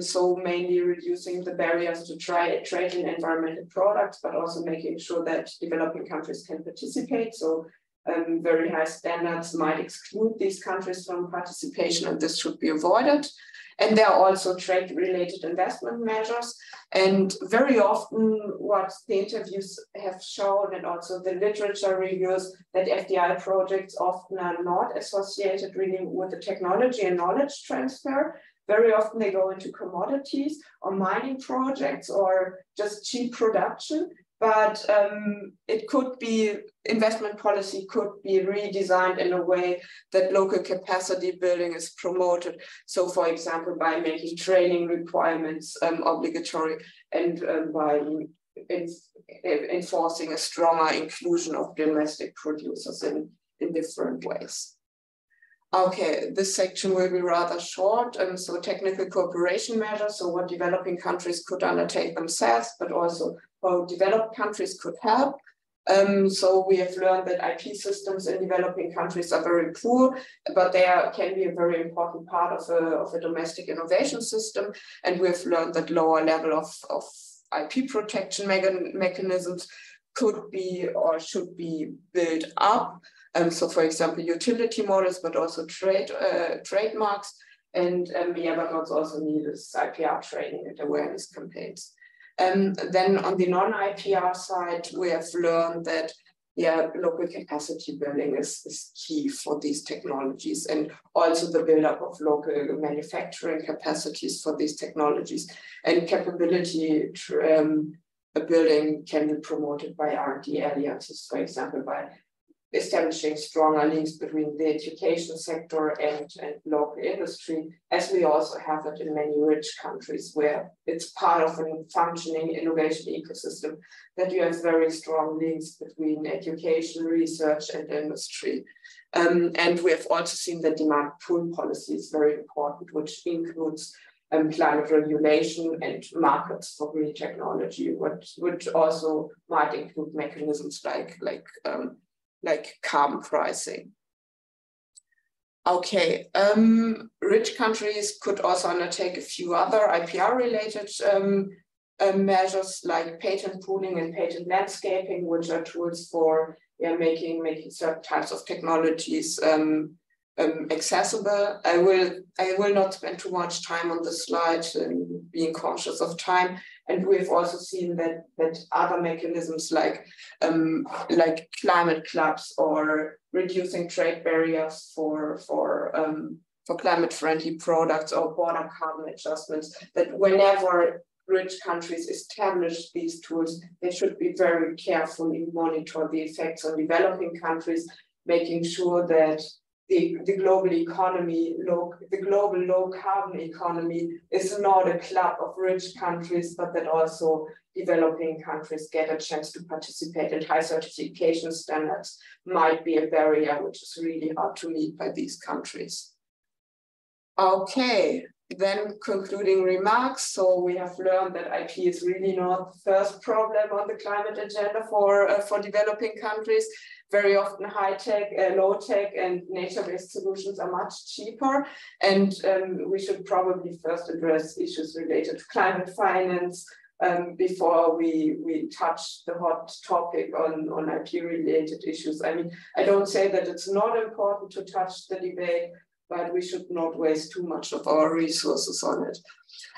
so mainly reducing the barriers to trade in environmental products, but also making sure that developing countries can participate. So very high standards might exclude these countries from participation, and this should be avoided. And there are also trade-related investment measures. And very often what the interviews have shown, and also the literature reviews, that FDI projects often are not associated really with the technology and knowledge transfer. Very often they go into commodities or mining projects or just cheap production. But it could be, investment policy could be redesigned in a way that local capacity building is promoted. So for example, by making training requirements obligatory, and by enforcing a stronger inclusion of domestic producers in different ways. Okay, this section will be rather short. So technical cooperation measures, so what developing countries could undertake themselves, but also how developed countries could help. So we have learned that IT systems in developing countries are very poor, but they can be a very important part of a domestic innovation system. And we've learned that lower level of IP protection mechanisms could be or should be built up. So for example, utility models, but also trademarks, and but what's also needed is IPR training and awareness campaigns. Then on the non-IPR side, we have learned that local capacity building is key for these technologies, and also the buildup of local manufacturing capacities for these technologies. And capability building can be promoted by R&D alliances, for example, by establishing stronger links between the education sector and local industry, as we also have it in many rich countries where it's part of a functioning innovation ecosystem that you have very strong links between education, research, and industry. And we have also seen that demand pull policy is very important, which includes climate regulation and markets for green technology, which also might include mechanisms like carbon pricing. Okay, rich countries could also undertake a few other IPR-related measures like patent pooling and patent landscaping, which are tools for making certain types of technologies accessible. I will not spend too much time on this slide, being conscious of time. And we've also seen that other mechanisms like climate clubs or reducing trade barriers for climate-friendly products or border carbon adjustments, that whenever rich countries establish these tools, they should be very carefully monitor the effects on developing countries, making sure that the global economy, the global low carbon economy is not a club of rich countries, but that also developing countries get a chance to participate, and high certification standards might be a barrier which is really hard to meet by these countries. Okay, then concluding remarks. So we have learned that IP is really not the first problem on the climate agenda for developing countries. Very often high-tech, low-tech, and nature-based solutions are much cheaper. And we should probably first address issues related to climate finance before we touch the hot topic on IP-related issues. I mean, I don't say that it's not important to touch the debate, but we should not waste too much of our resources on it.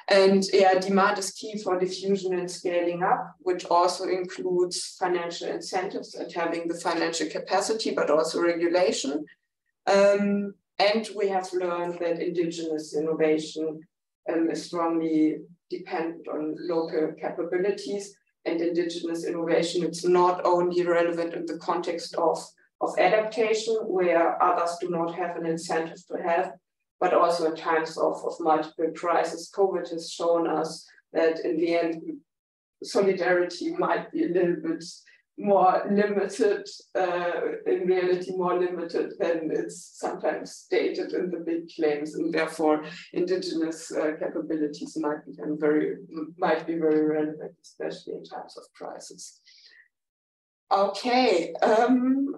And yeah, demand is key for diffusion and scaling up, which also includes financial incentives and having the financial capacity, but also regulation. And we have learned that indigenous innovation is strongly dependent on local capabilities, and indigenous innovation, it's not only relevant in the context of adaptation, where others do not have an incentive to have, but also in times of multiple crises. COVID has shown us that in the end, solidarity might be a little bit more limited, in reality more limited than it's sometimes stated in the big claims, and therefore indigenous capabilities might be very relevant, especially in times of crisis. Okay,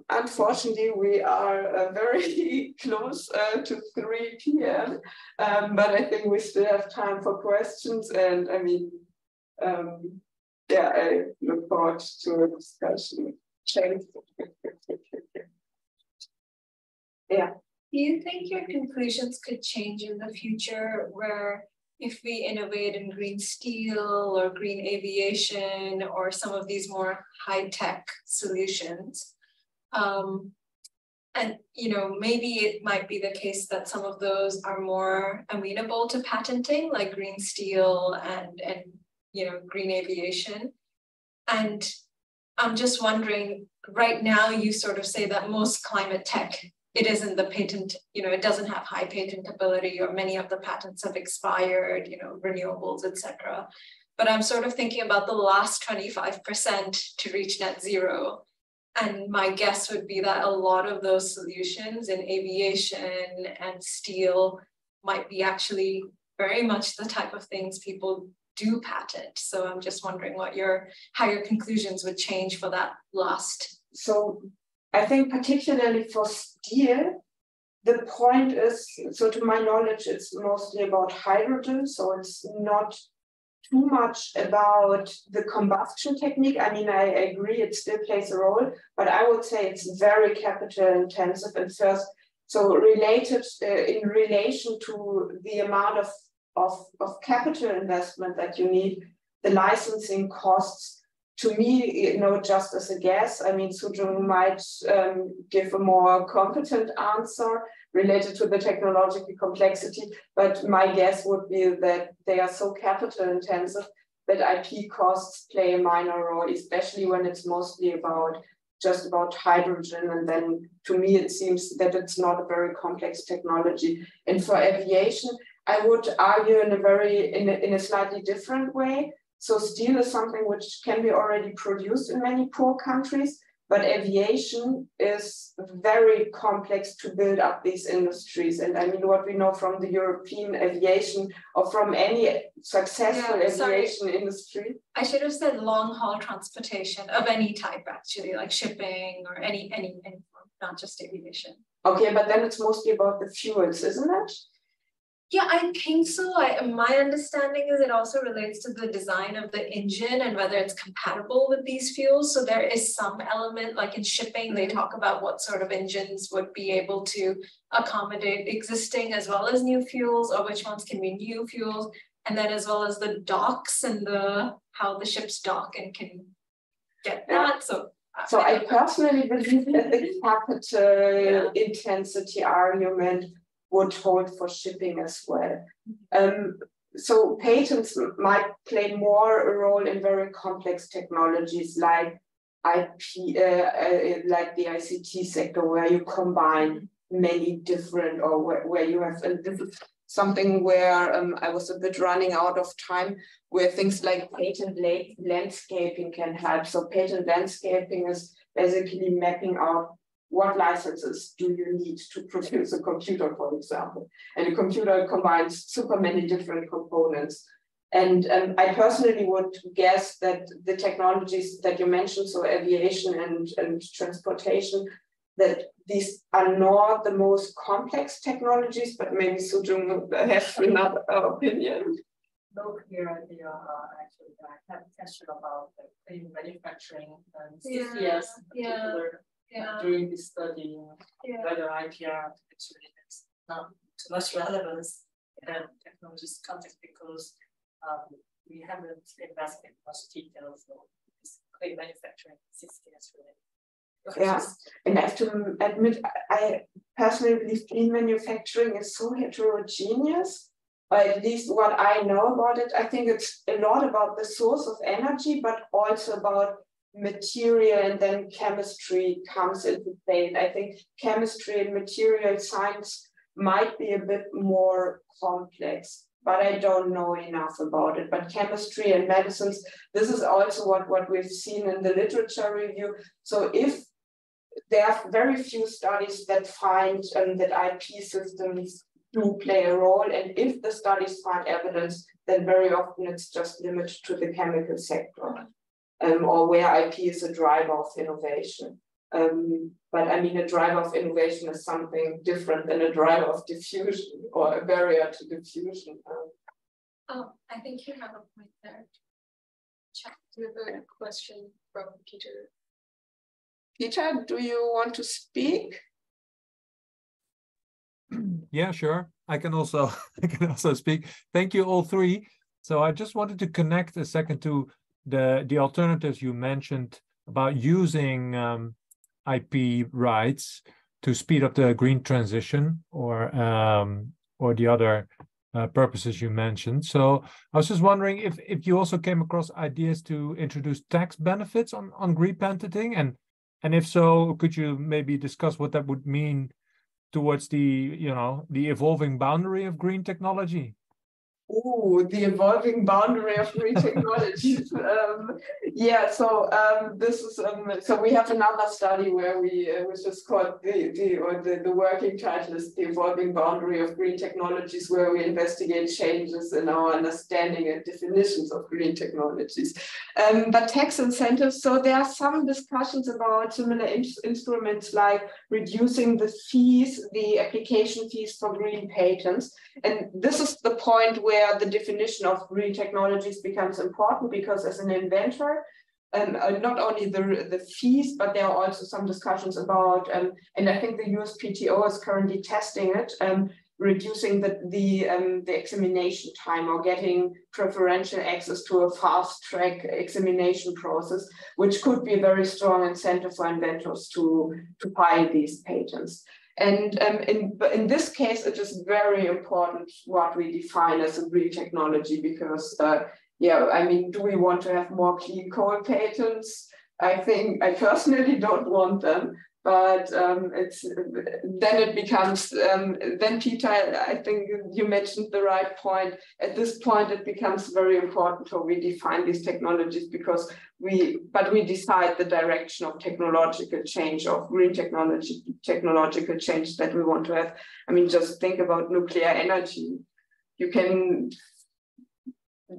unfortunately, we are very close to 3 p.m., but I think we still have time for questions, and I mean, yeah, I look forward to a discussion. Thanks. Yeah. Do you think your conclusions could change in the future, where if we innovate in green steel or green aviation or some of these more high-tech solutions, and maybe it might be the case that some of those are more amenable to patenting, like green steel and green aviation. And I'm just wondering, right now you sort of say that most climate tech, it isn't the patent, it doesn't have high patentability, or many of the patents have expired, renewables, etc. But I'm sort of thinking about the last 25% to reach net zero. And my guess would be that a lot of those solutions in aviation and steel might be actually very much the type of things people do patent. So I'm just wondering how your conclusions would change for that last. So I think particularly for steel, the point is, so to my knowledge, it's mostly about hydrogen. So it's not too much about the combustion technique. I mean, I agree, it still plays a role, but I would say it's very capital intensive. And first, so related in relation to the amount of capital investment that you need, the licensing costs, to me, just as a guess, I mean, Sujung might give a more competent answer related to the technological complexity, but my guess would be that they are so capital intensive that IP costs play a minor role, especially when it's mostly about just about hydrogen. And then to me, it seems that it's not a very complex technology. And for aviation, I would argue in a slightly different way. So steel is something which can be already produced in many poor countries, but aviation is very complex to build up these industries. And I mean, what we know from the European aviation or from any successful aviation industry. I should have said long haul transportation of any type, actually, like shipping or any form, not just aviation. Okay, but then it's mostly about the fuels, isn't it? Yeah, I think so. My understanding is it also relates to the design of the engine and whether it's compatible with these fuels. So there is some element, like in shipping, they talk about what sort of engines would be able to accommodate existing as well as new fuels, or which ones can be new fuels, and then as well as the docks and how the ships dock and can get that. So I personally believe that the capital intensity argument would hold for shipping as well. So patents might play more a role in very complex technologies like IP, like the ICT sector, where you combine many different, or where you have, and this is something where I was a bit running out of time, where things like patent landscaping can help. So patent landscaping is basically mapping out what licenses do you need to produce a computer, for example. And a computer combines super many different components. And I personally would guess that the technologies that you mentioned, so aviation and transportation, that these are not the most complex technologies, but maybe Sujung has another opinion. No clear idea, actually. I have a question about the clean manufacturing and CCS in particular. During this study, whether IPR actually has not too much relevance in the technology's context, because we haven't invested much details on this clean manufacturing CCS related. Yeah, and I have to admit, I personally believe clean manufacturing is so heterogeneous, or at least what I know about it. I think it's a lot about the source of energy, but also about material, and then chemistry comes into play. And I think chemistry and material science might be a bit more complex, but I don't know enough about it. But chemistry and medicines, this is also what we've seen in the literature review. So if there are very few studies that find that IP systems do play a role, and if the studies find evidence, then very often it's just limited to the chemical sector. Or where IP is a driver of innovation. But I mean, a driver of innovation is something different than a driver of diffusion or a barrier to diffusion. I think you have a point there. Check with a question from Peter. Peter, do you want to speak? Yeah, sure. I can also speak. Thank you, all three. So I just wanted to connect a second to the alternatives you mentioned about using IP rights to speed up the green transition, or the other purposes you mentioned. So I was just wondering if you also came across ideas to introduce tax benefits on green patenting, and if so, could you maybe discuss what that would mean towards the evolving boundary of green technology? Ooh, the evolving boundary of green technologies. This is so we have another study where which is called the working title is The Evolving Boundary of Green Technologies, where we investigate changes in our understanding and definitions of green technologies. But tax incentives, so there are some discussions about similar instruments like reducing the fees, the application fees for green patents. And this is the point where the definition of green technologies becomes important, because as an inventor, not only the fees, but there are also some discussions about, and I think the USPTO is currently testing it, reducing the examination time, or getting preferential access to a fast track examination process, which could be a very strong incentive for inventors to file these patents. And in this case, it is very important what we define as a green technology, because, I mean, do we want to have more clean coal patents? I think I personally don't want them, but then it becomes then Peter, I think you mentioned the right point. At this point, it becomes very important how we define these technologies, because we decide the direction of technological change, of green technological change that we want to have. I mean, just think about nuclear energy.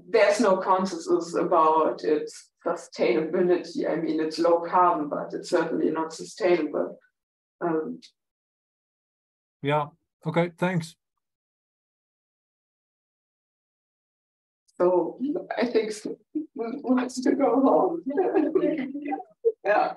There's no consensus about its sustainability. I mean, it's low carbon, but it's certainly not sustainable. Yeah, okay, thanks. So I think wants to go home. Yeah.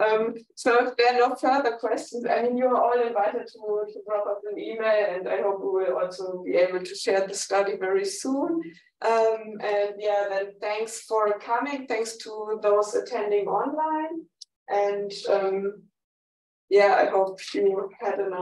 So if there are no further questions, I mean, you're all invited to drop us an email, and I hope we will also be able to share the study very soon. And yeah, then thanks for coming. Thanks to those attending online. And yeah, I hope you had a nice